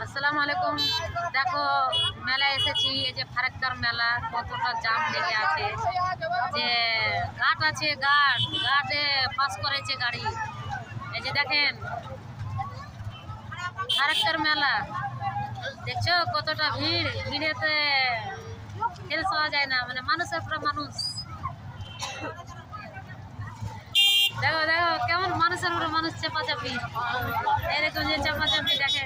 আসসালামু আলাইকুম। দেখো মেলায় এসেছি, এই যে ফারাক্কার মেলা, কতটা জাম লেগে আছে। যে ঘাট আছে, ঘাটে পাস করেছে গাড়ি। এই যে দেখেন ফারাক্কার মেলা, দেখছো কতটা ভিড়েতে খেল পাওয়া যায় না, মানে মানুষের পুরো মানুষ। দেখো দেখো কেমন মানুষের উপরে মানুষ চাপাচাপি, এরকম যে চাপাচাপি দেখেন।